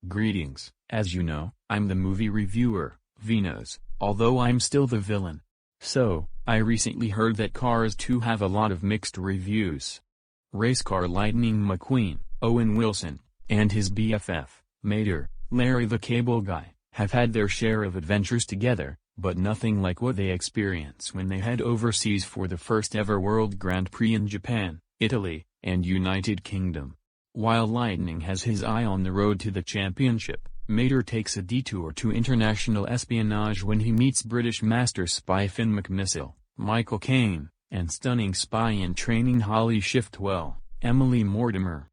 Greetings. As you know, I'm the movie reviewer, Venos, although I'm still the villain. So, I recently heard that Cars 2 have a lot of mixed reviews. Race car Lightning McQueen, Owen Wilson, and his BFF, Mater, Larry the Cable Guy, have had their share of adventures together, but nothing like what they experience when they head overseas for the first ever World Grand Prix in Japan, Italy, and United Kingdom. While Lightning has his eye on the road to the championship, Mater takes a detour to international espionage when he meets British master spy Finn McMissile, Michael Caine, and stunning spy-in-training Holly Shiftwell, Emily Mortimer.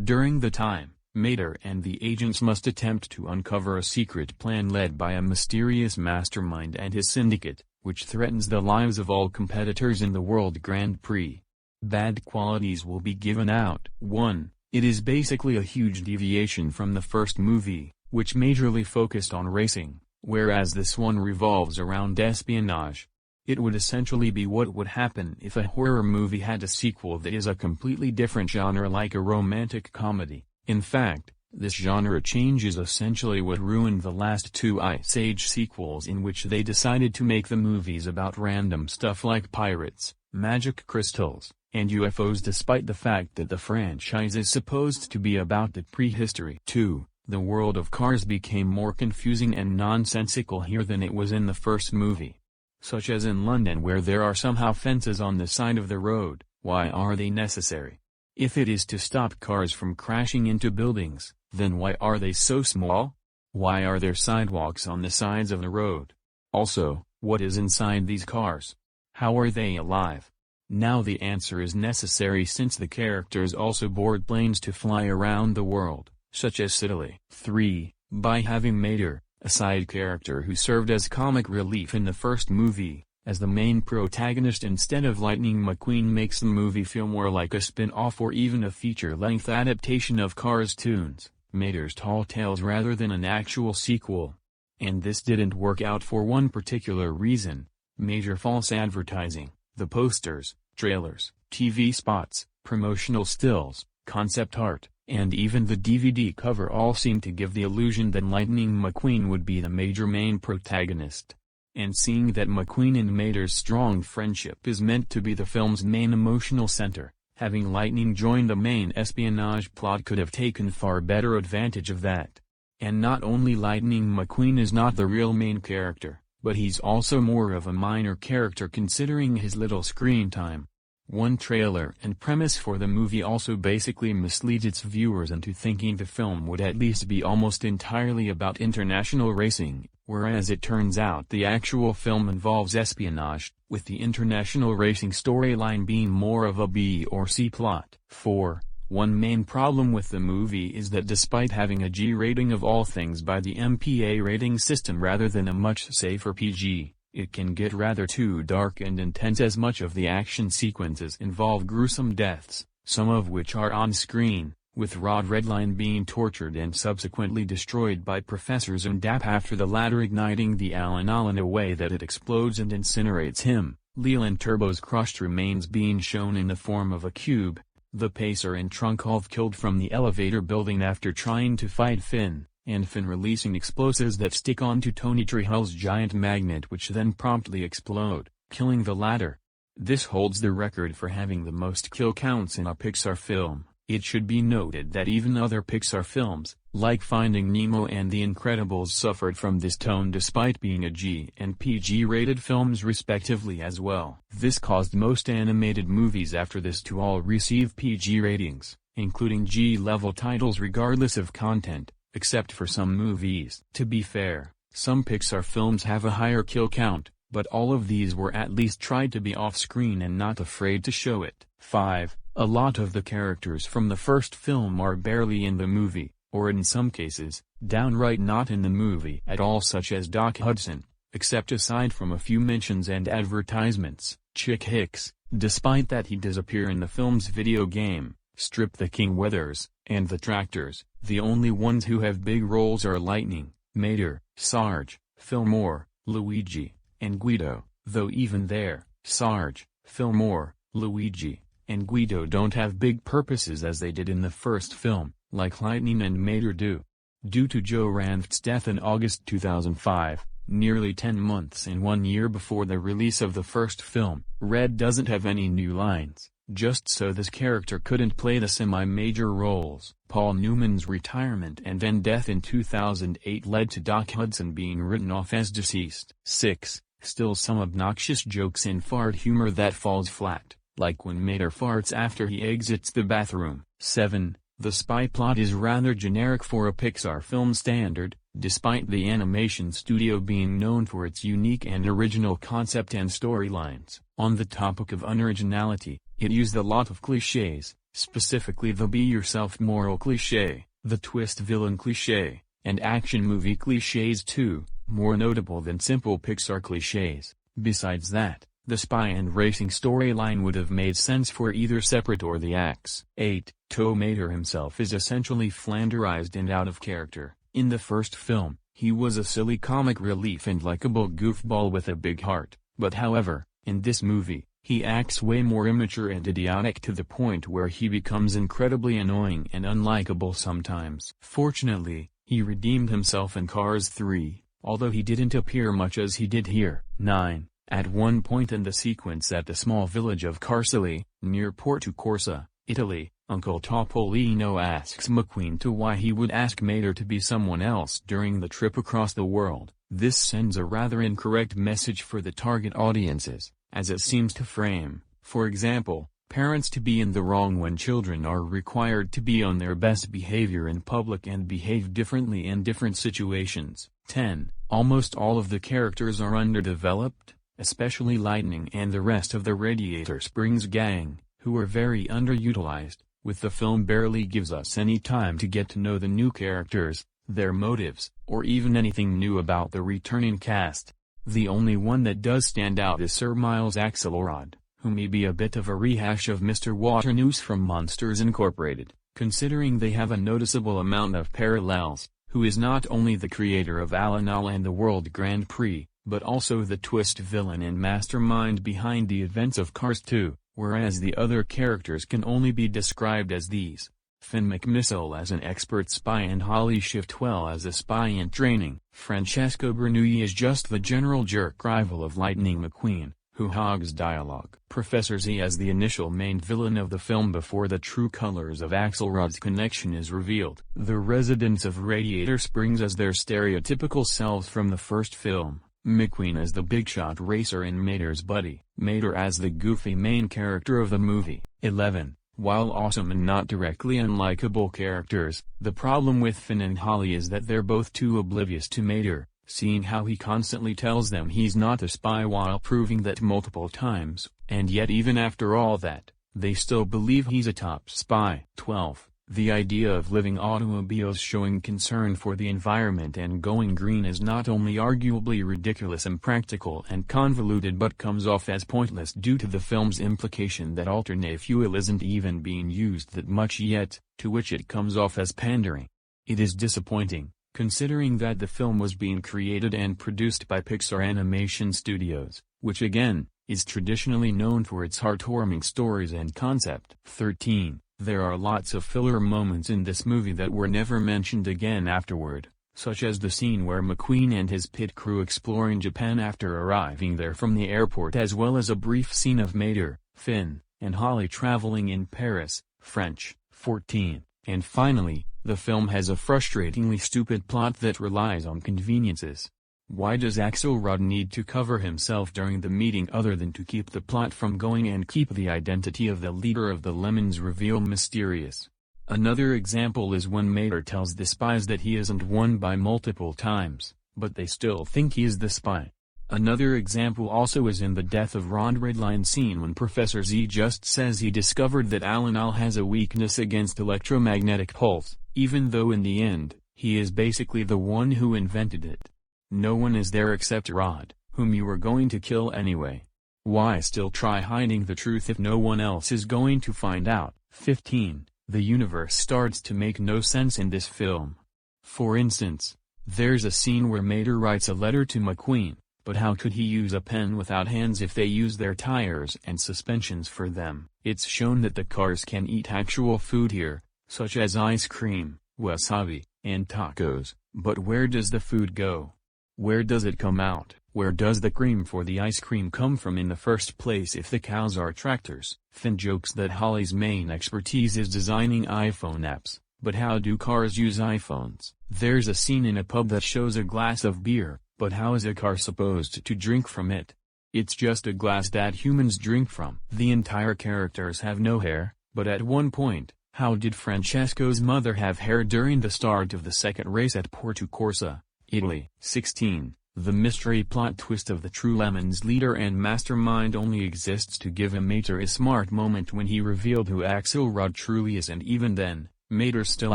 During the time, Mater and the agents must attempt to uncover a secret plan led by a mysterious mastermind and his syndicate, which threatens the lives of all competitors in the World Grand Prix. Bad qualities will be given out. 1. It is basically a huge deviation from the first movie, which majorly focused on racing, whereas this one revolves around espionage. It would essentially be what would happen if a horror movie had a sequel that is a completely different genre like a romantic comedy. In fact, this genre change is essentially what ruined the last two Ice Age sequels, in which they decided to make the movies about random stuff like pirates, magic crystals, and UFOs, despite the fact that the franchise is supposed to be about the prehistory. 2. The world of Cars became more confusing and nonsensical here than it was in the first movie. Such as in London, where there are somehow fences on the side of the road. Why are they necessary? If it is to stop cars from crashing into buildings, then why are they so small? Why are there sidewalks on the sides of the road? Also, what is inside these cars? How are they alive? Now the answer is necessary, since the characters also board planes to fly around the world, such as Italy. 3. By having Mater, a side character who served as comic relief in the first movie, as the main protagonist instead of Lightning McQueen, makes the movie feel more like a spin-off or even a feature-length adaptation of Cars tunes, Mater's Tall Tales, rather than an actual sequel. And this didn't work out for one particular reason: major false advertising. The posters, trailers, TV spots, promotional stills, concept art, and even the DVD cover all seem to give the illusion that Lightning McQueen would be the major main protagonist. And seeing that McQueen and Mater's strong friendship is meant to be the film's main emotional center, having Lightning join the main espionage plot could have taken far better advantage of that. And not only Lightning McQueen is not the real main character, but he's also more of a minor character considering his little screen time. One trailer and premise for the movie also basically misleads its viewers into thinking the film would at least be almost entirely about international racing, whereas it turns out the actual film involves espionage, with the international racing storyline being more of a B or C plot. 4. One main problem with the movie is that despite having a G rating of all things by the MPA rating system rather than a much safer PG, it can get rather too dark and intense, as much of the action sequences involve gruesome deaths, some of which are on screen, with Rod Redline being tortured and subsequently destroyed by Professor Zandap after the latter igniting the Alanal in a way that it explodes and incinerates him, Leland Turbo's crushed remains being shown in the form of a cube, the Pacer and Trunkov killed from the elevator building after trying to fight Finn, and Finn releasing explosives that stick onto Tony Trehal's giant magnet, which then promptly explode, killing the latter. This holds the record for having the most kill counts in a Pixar film. It should be noted that even other Pixar films, like Finding Nemo and The Incredibles, suffered from this tone despite being a G and PG rated films respectively as well. This caused most animated movies after this to all receive PG ratings, including G-level titles regardless of content, except for some movies. To be fair, some Pixar films have a higher kill count, but all of these were at least tried to be off-screen and not afraid to show it. 5. A lot of the characters from the first film are barely in the movie, or in some cases, downright not in the movie at all, such as Doc Hudson, except aside from a few mentions and advertisements, Chick Hicks, despite that he does appear in the film's video game, Strip the King Weathers, and the Tractors. The only ones who have big roles are Lightning, Mater, Sarge, Fillmore, Luigi, and Guido, though even there, Sarge, Fillmore, Luigi, and Guido don't have big purposes as they did in the first film, like Lightning and Mater do. Due to Joe Ranft's death in August 2005, nearly 10 months and 1 year before the release of the first film, Red doesn't have any new lines, just so this character couldn't play the semi-major roles. Paul Newman's retirement and then death in 2008 led to Doc Hudson being written off as deceased. 6. Still some obnoxious jokes and fart humor that falls flat, like when Mater farts after he exits the bathroom. 7. The spy plot is rather generic for a Pixar film standard, despite the animation studio being known for its unique and original concept and storylines. On the topic of unoriginality, it used a lot of cliches, specifically the be-yourself moral cliché, the twist villain cliché, and action movie clichés too, more notable than simple Pixar clichés. Besides that, the spy and racing storyline would have made sense for either separate or the acts. 8. Tow Mater himself is essentially Flanderized and out of character. In the first film, he was a silly comic relief and likable goofball with a big heart, but however, in this movie, he acts way more immature and idiotic to the point where he becomes incredibly annoying and unlikable sometimes. Fortunately, he redeemed himself in Cars 3, although he didn't appear much as he did here. 9. At one point in the sequence at the small village of Carsili, near Porto Corsa, Italy, Uncle Topolino asks McQueen to why he would ask Mater to be someone else during the trip across the world. This sends a rather incorrect message for the target audiences, as it seems to frame, for example, parents to be in the wrong when children are required to be on their best behavior in public and behave differently in different situations. 10. Almost all of the characters are underdeveloped, especially Lightning and the rest of the Radiator Springs gang, who are very underutilized, with the film barely gives us any time to get to know the new characters, their motives, or even anything new about the returning cast. The only one that does stand out is Sir Miles Axelrod, who may be a bit of a rehash of Mr. Waternoose from Monsters Incorporated, considering they have a noticeable amount of parallels, who is not only the creator of Alanal and the World Grand Prix, but also the twist villain and mastermind behind the events of Cars 2, whereas the other characters can only be described as these. Finn McMissile as an expert spy and Holly Shiftwell as a spy in training. Francesco Bernoulli is just the general jerk rival of Lightning McQueen, who hogs dialogue. Professor Z as the initial main villain of the film before the true colors of Axelrod's connection is revealed. The residents of Radiator Springs as their stereotypical selves from the first film. McQueen as the big-shot racer and Mater's buddy. Mater as the goofy main character of the movie. 11. While awesome and not directly unlikable characters, the problem with Finn and Holly is that they're both too oblivious to Mater, seeing how he constantly tells them he's not a spy while proving that multiple times, and yet even after all that, they still believe he's a top spy. 12. The idea of living automobiles showing concern for the environment and going green is not only arguably ridiculous, impractical and convoluted, but comes off as pointless due to the film's implication that alternate fuel isn't even being used that much yet, to which it comes off as pandering. It is disappointing, considering that the film was being created and produced by Pixar Animation Studios, which again, is traditionally known for its heartwarming stories and concept. 13. There are lots of filler moments in this movie that were never mentioned again afterward, such as the scene where McQueen and his pit crew exploring Japan after arriving there from the airport, as well as a brief scene of Mater, Finn, and Holly traveling in Paris, French. 14. And finally, the film has a frustratingly stupid plot that relies on conveniences. Why does Axelrod need to cover himself during the meeting other than to keep the plot from going and keep the identity of the leader of the Lemons reveal mysterious? Another example is when Mater tells the spies that he isn't won by multiple times, but they still think he is the spy. Another example also is in the Death of Ron Redline scene when Professor Z just says he discovered that Alanal has a weakness against electromagnetic pulse, even though in the end, he is basically the one who invented it. No one is there except Rod, whom you were going to kill anyway. Why still try hiding the truth if no one else is going to find out? 15. The universe starts to make no sense in this film. For instance, there's a scene where Mater writes a letter to McQueen, but how could he use a pen without hands if they use their tires and suspensions for them? It's shown that the cars can eat actual food here, such as ice cream, wasabi, and tacos, but where does the food go? Where does it come out? Where does the cream for the ice cream come from in the first place if the cows are tractors? Finn jokes that Holly's main expertise is designing iPhone apps, but how do cars use iPhones? There's a scene in a pub that shows a glass of beer, but how is a car supposed to drink from it? It's just a glass that humans drink from. The entire characters have no hair, but at one point, how did Francesco's mother have hair during the start of the second race at Porto Corsa, Italy? 16. The mystery plot twist of the true Lemons leader and mastermind only exists to give Mater a smart moment when he revealed who Axelrod truly is, and even then, Mater still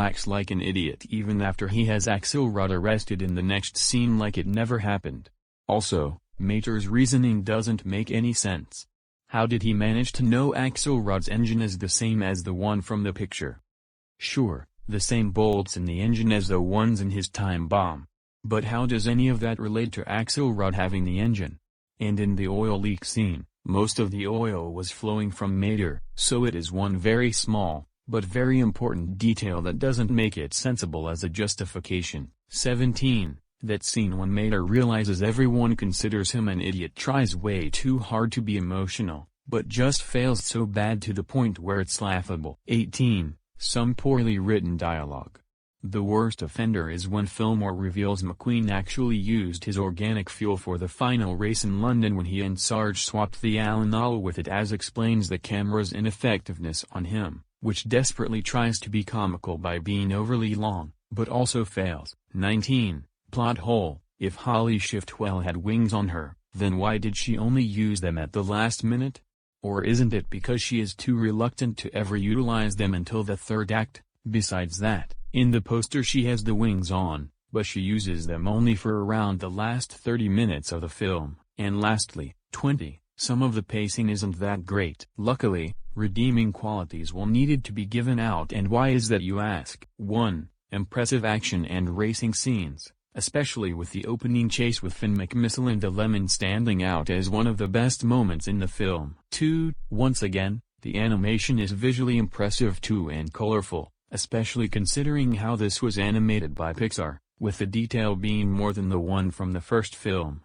acts like an idiot even after he has Axelrod arrested in the next scene like it never happened. Also, Mater's reasoning doesn't make any sense. How did he manage to know Axelrod's engine is the same as the one from the picture? Sure, the same bolts in the engine as the ones in his time bomb. But how does any of that relate to Axelrod having the engine? And in the oil leak scene, most of the oil was flowing from Mater, so it is one very small, but very important detail that doesn't make it sensible as a justification. 17. That scene when Mater realizes everyone considers him an idiot, tries way too hard to be emotional, but just fails so bad to the point where it's laughable. 18. Some poorly written dialogue. The worst offender is when Fillmore reveals McQueen actually used his organic fuel for the final race in London when he and Sarge swapped the Alanal with it, as explains the camera's ineffectiveness on him, which desperately tries to be comical by being overly long, but also fails. 19. Plot hole. If Holly Shiftwell had wings on her, then why did she only use them at the last minute? Or isn't it because she is too reluctant to ever utilize them until the third act? Besides that, in the poster she has the wings on, but she uses them only for around the last 30 minutes of the film. And lastly, 20, some of the pacing isn't that great. Luckily, redeeming qualities will needed to be given out. And why is that, you ask? 1. Impressive action and racing scenes, especially with the opening chase with Finn McMissile and the Lemon standing out as one of the best moments in the film. 2. Once again, the animation is visually impressive too and colorful, especially considering how this was animated by Pixar, with the detail being more than the one from the first film.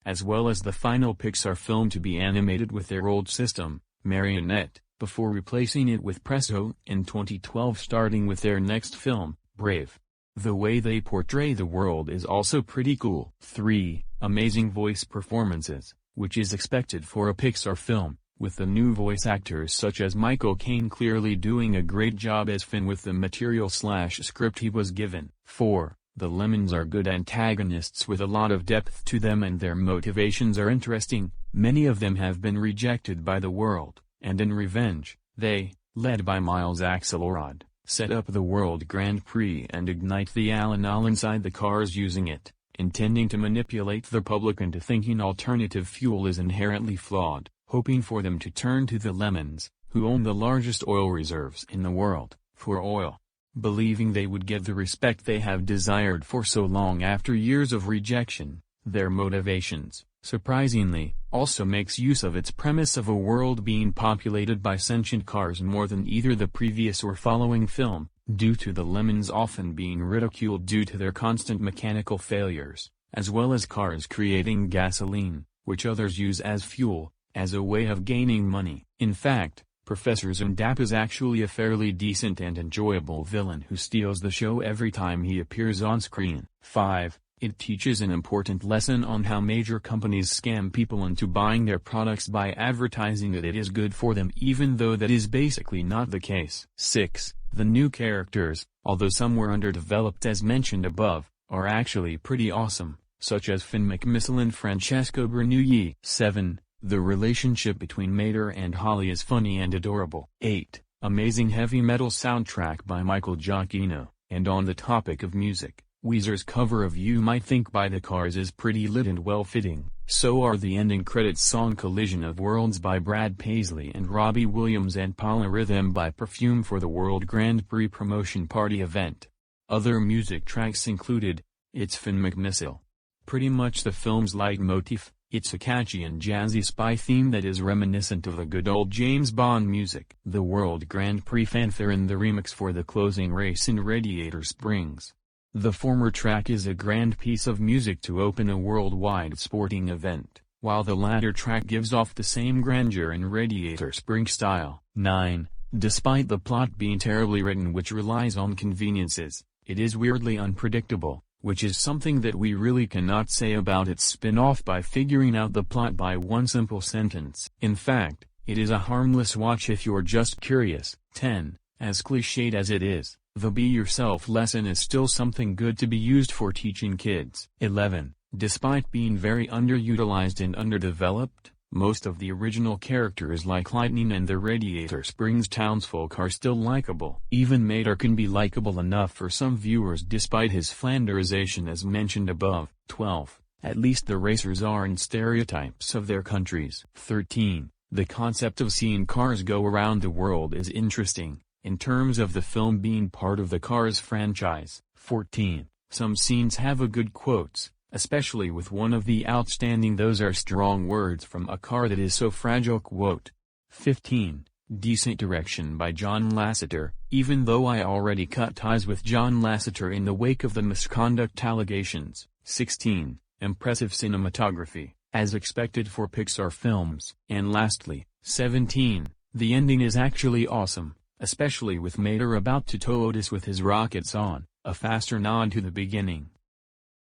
As well as the final Pixar film to be animated with their old system, Marionette, before replacing it with Presto in 2012, starting with their next film, Brave. The way they portray the world is also pretty cool. 3. Amazing voice performances, which is expected for a Pixar film, with the new voice actors such as Michael Caine clearly doing a great job as Finn with the material/script he was given. 4. The Lemons are good antagonists with a lot of depth to them, and their motivations are interesting. Many of them have been rejected by the world, and in revenge, they, led by Miles Axelrod, set up the World Grand Prix and ignite the Alanal inside the cars using it, intending to manipulate the public into thinking alternative fuel is inherently flawed, hoping for them to turn to the Lemons, who own the largest oil reserves in the world, for oil, believing they would get the respect they have desired for so long after years of rejection. Their motivations, surprisingly, also makes use of its premise of a world being populated by sentient cars more than either the previous or following film, due to the Lemons often being ridiculed due to their constant mechanical failures, as well as cars creating gasoline, which others use as fuel, as a way of gaining money. In fact, Professor Zundap is actually a fairly decent and enjoyable villain who steals the show every time he appears on screen. 5. It teaches an important lesson on how major companies scam people into buying their products by advertising that it is good for them even though that is basically not the case. 6. The new characters, although some were underdeveloped as mentioned above, are actually pretty awesome, such as Finn McMissile and Francesco Bernoulli. 7. The relationship between Mater and Holly is funny and adorable. 8. Amazing heavy metal soundtrack by Michael Giacchino. And on the topic of music, Weezer's cover of You Might Think by The Cars is pretty lit and well-fitting. So are the ending credits song Collision of Worlds by Brad Paisley and Robbie Williams and Paula Rhythm by Perfume for the World Grand Prix promotion party event. Other music tracks included, It's Finn McMissile. Pretty much the film's leitmotif. It's a catchy and jazzy spy theme that is reminiscent of the good old James Bond music. The World Grand Prix fanfare in the remix for the closing race in Radiator Springs. The former track is a grand piece of music to open a worldwide sporting event, while the latter track gives off the same grandeur in Radiator Springs style. 9. Despite the plot being terribly written, which relies on conveniences, it is weirdly unpredictable, which is something that we really cannot say about its spin-off by figuring out the plot by one simple sentence. In fact, it is a harmless watch if you're just curious. 10. As cliched as it is, the Be Yourself lesson is still something good to be used for teaching kids. 11. Despite being very underutilized and underdeveloped, most of the original characters like Lightning and the Radiator Springs townsfolk are still likable. Even Mater can be likable enough for some viewers despite his Flanderization as mentioned above. 12. At least the racers aren't stereotypes of their countries. 13. The concept of seeing cars go around the world is interesting, in terms of the film being part of the Cars franchise. 14. Some scenes have a good quotes, especially with one of the outstanding "those are strong words from a car that is so fragile" quote. 15. Decent direction by John Lasseter, even though I already cut ties with John Lasseter in the wake of the misconduct allegations. 16. Impressive cinematography, as expected for Pixar films. And lastly, 17. The ending is actually awesome, especially with Mater about to tow Otis with his rockets on, a faster nod to the beginning.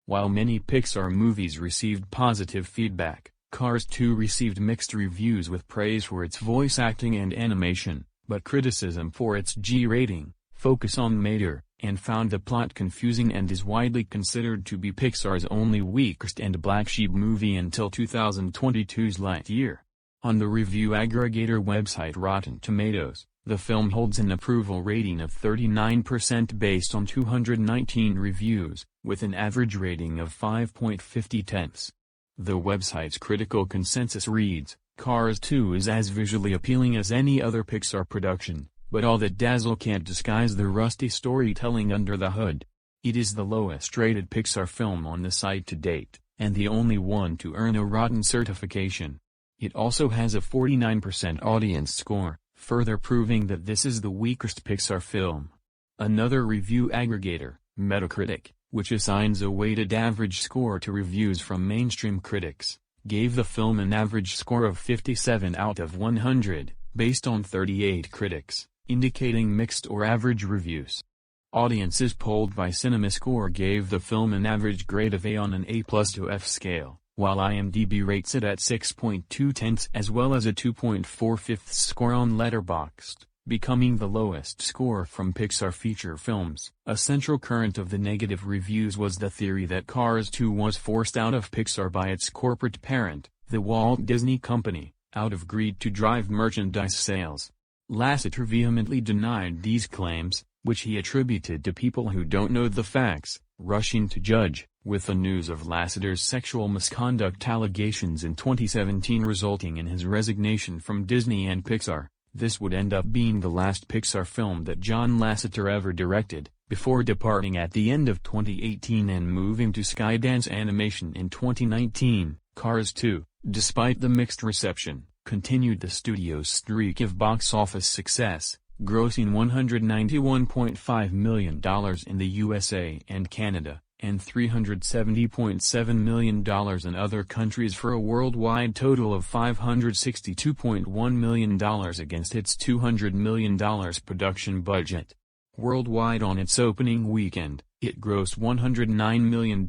While many Pixar movies received positive feedback, Cars 2 received mixed reviews with praise for its voice acting and animation, but criticism for its G rating, focus on Mater, and found the plot confusing and is widely considered to be Pixar's only weakest and black sheep movie until 2022's Lightyear. On the review aggregator website Rotten Tomatoes, the film holds an approval rating of 39% based on 219 reviews, with an average rating of 5.50. The website's critical consensus reads, Cars 2 is as visually appealing as any other Pixar production, but all that dazzle can't disguise the rusty storytelling under the hood. It is the lowest rated Pixar film on the site to date, and the only one to earn a Rotten certification. It also has a 49% audience score, further proving that this is the weakest Pixar film. Another review aggregator, Metacritic, which assigns a weighted average score to reviews from mainstream critics, gave the film an average score of 57 out of 100, based on 38 critics, indicating mixed or average reviews. Audiences polled by CinemaScore gave the film an average grade of A on an A+ to F scale, while IMDb rates it at 6.2 as well as a 2.45 score on Letterboxd, becoming the lowest score from Pixar feature films. A central current of the negative reviews was the theory that Cars 2 was forced out of Pixar by its corporate parent, the Walt Disney Company, out of greed to drive merchandise sales. Lasseter vehemently denied these claims, which he attributed to people who don't know the facts, rushing to judge, with the news of Lasseter's sexual misconduct allegations in 2017 resulting in his resignation from Disney and Pixar. This would end up being the last Pixar film that John Lasseter ever directed, before departing at the end of 2018 and moving to Skydance Animation in 2019. Cars 2, despite the mixed reception, continued the studio's streak of box office success, grossing $191.5 million in the USA and Canada, and $370.7 million in other countries for a worldwide total of $562.1 million against its $200 million production budget. Worldwide on its opening weekend, it grossed $109 million,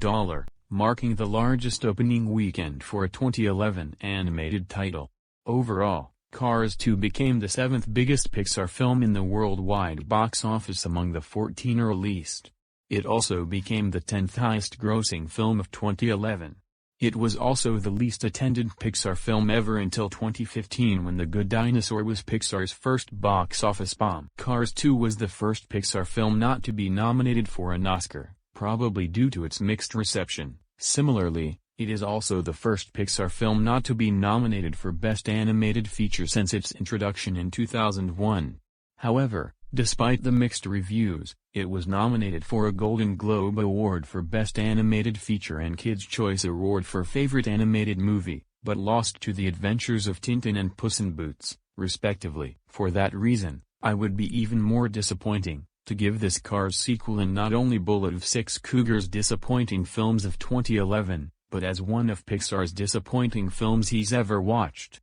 marking the largest opening weekend for a 2011 animated title. Overall, Cars 2 became the 7th biggest Pixar film in the worldwide box office among the 14 released. It also became the 10th highest-grossing film of 2011. It was also the least attended Pixar film ever until 2015 when The Good Dinosaur was Pixar's first box office bomb. Cars 2 was the first Pixar film not to be nominated for an Oscar, probably due to its mixed reception. Similarly, it is also the first Pixar film not to be nominated for Best Animated Feature since its introduction in 2001. However, despite the mixed reviews, it was nominated for a Golden Globe Award for Best Animated Feature and Kids' Choice Award for Favorite Animated Movie, but lost to The Adventures of Tintin and Puss in Boots, respectively. For that reason, I would be even more disappointing to give this Cars sequel and not only bullet of 6 Cougars' disappointing films of 2011, but as one of Pixar's disappointing films he's ever watched.